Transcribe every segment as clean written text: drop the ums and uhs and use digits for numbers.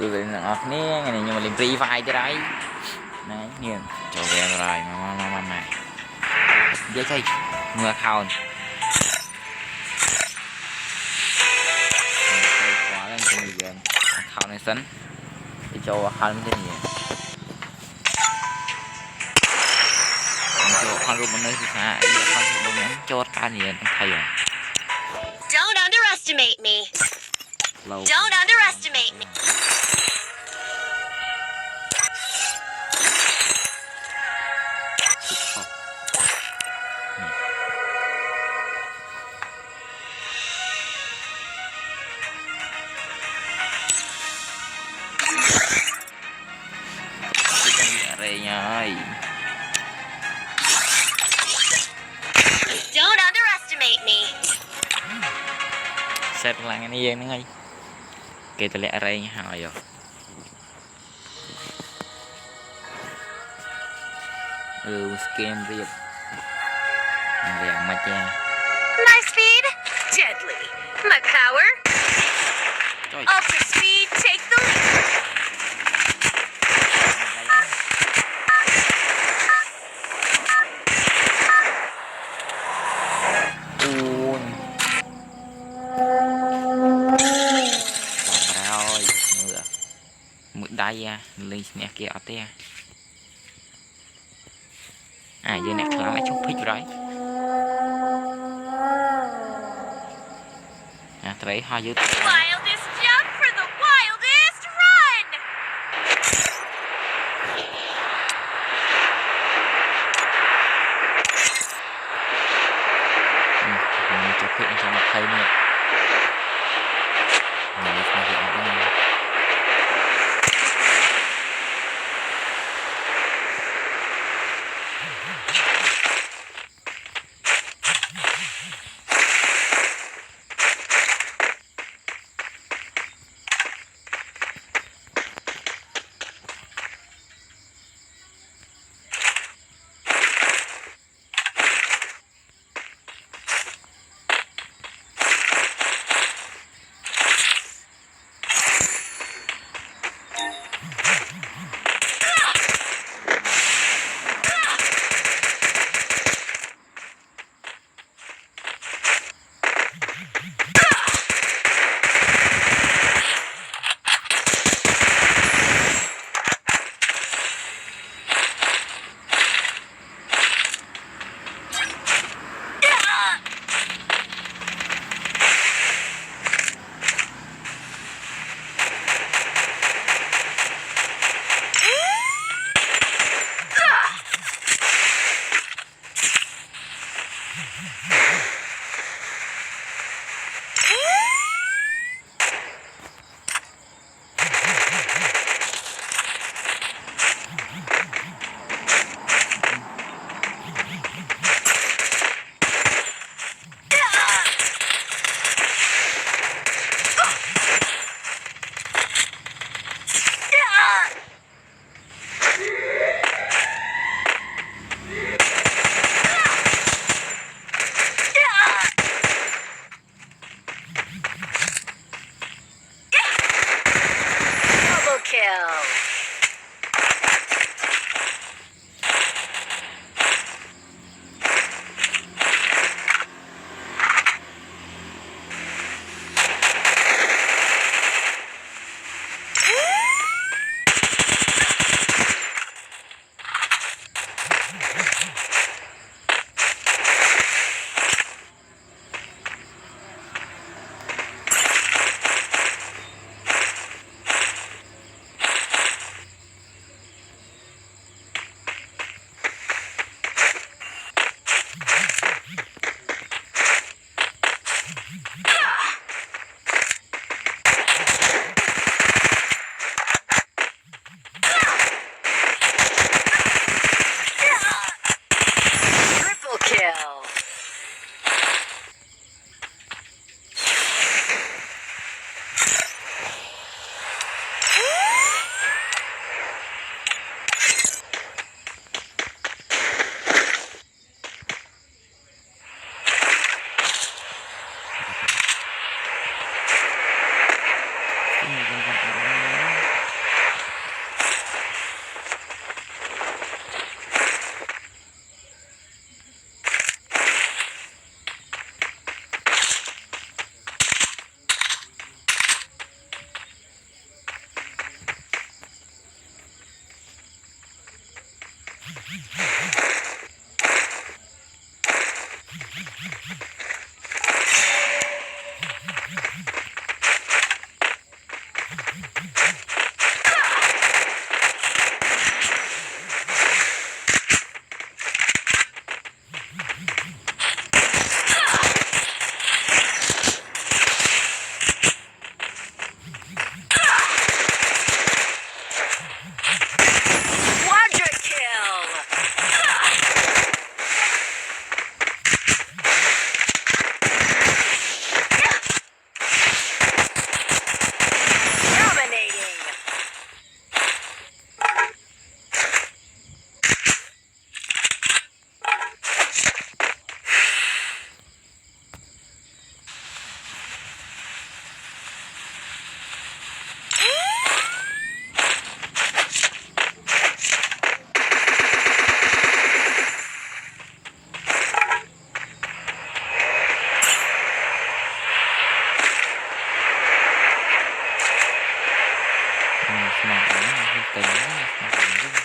Tôi nè ngày này nhưng mà liền free fire tới đấy này nhìn cho về rồi mà dễ chơi mưa khao quá lên cái gì gần khao này sấn đi cho khao cái gì cho khao luôn một nơi thì sao khao luôn nhắn cho ta gì thay rồi Don't underestimate me. Don't underestimate me. Don't underestimate me. Set lang anh yên nữa ngay kể từ lẽ đây hỏi rồi skin riệp mà cha My speed, deadly. My power, ultra speed, take the lead. Đây lên nè kia ở đây giờ nè khá lại chút thích rồi thấy hoa dữ Wildest jump for the wildest run. cho quyết cho mặt thấy nè Quadra kill! Dominating! Semangatnya pentingnya semangat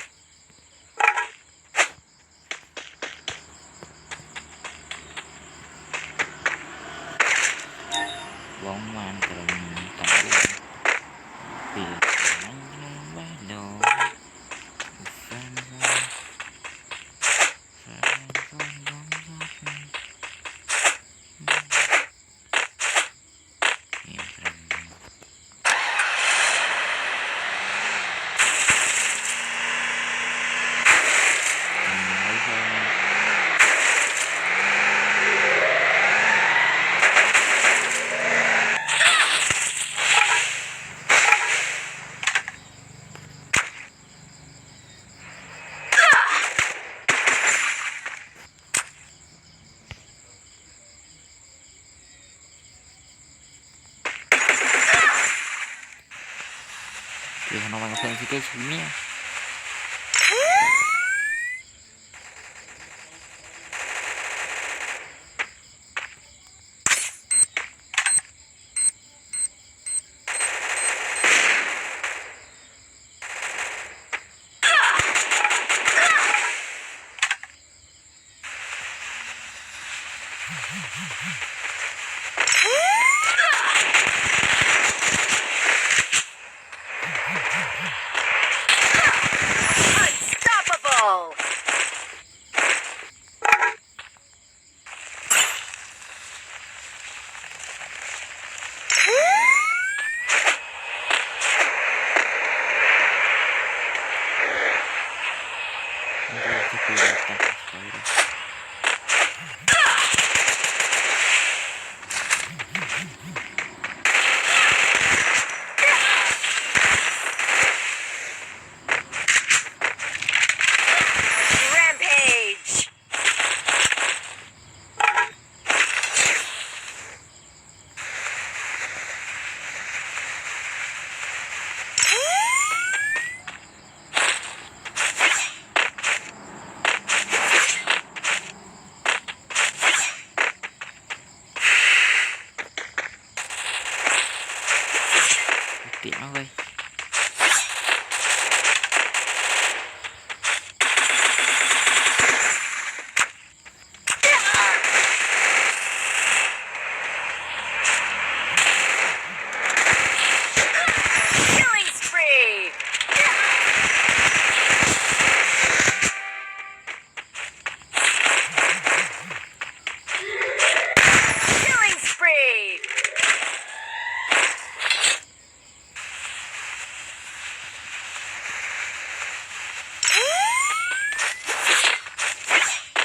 bóng màn cầm tạm biệt anh không bắt đầu phan phan phan con bóng gió em rằng thì nó bằng cái cái chín nha Unstoppable! Rampage! tiện nó gây Killing spree! Killing spree!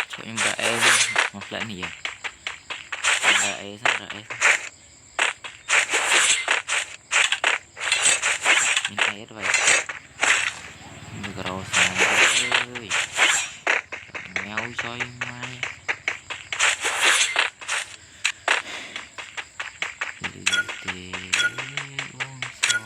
cho em gãy một lần gì gãy rất gãy mình thấy vậy được rồi sao ơi méo cho em mai thì uống sao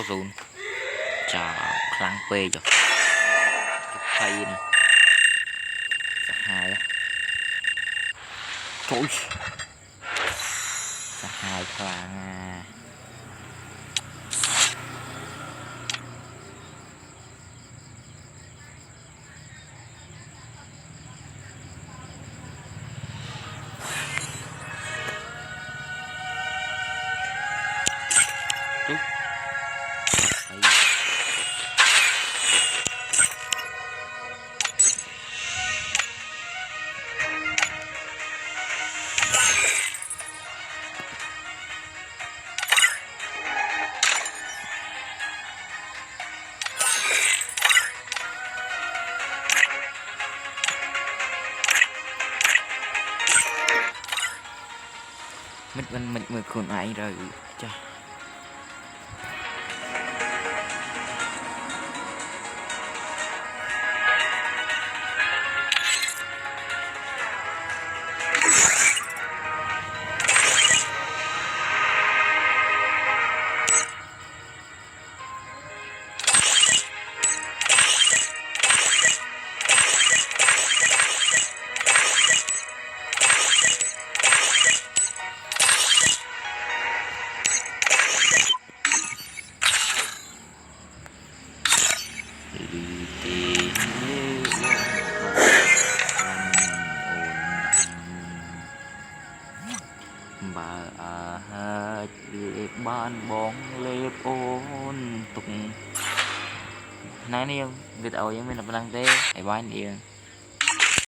0 chào khăn phê cho cái phay này hai á trời hai khăn à. Chút. Mình khuôn ai rồi cha bà hát ban bóng lê ôn tục này nè người ta ơi mình là đang thế ai bán đi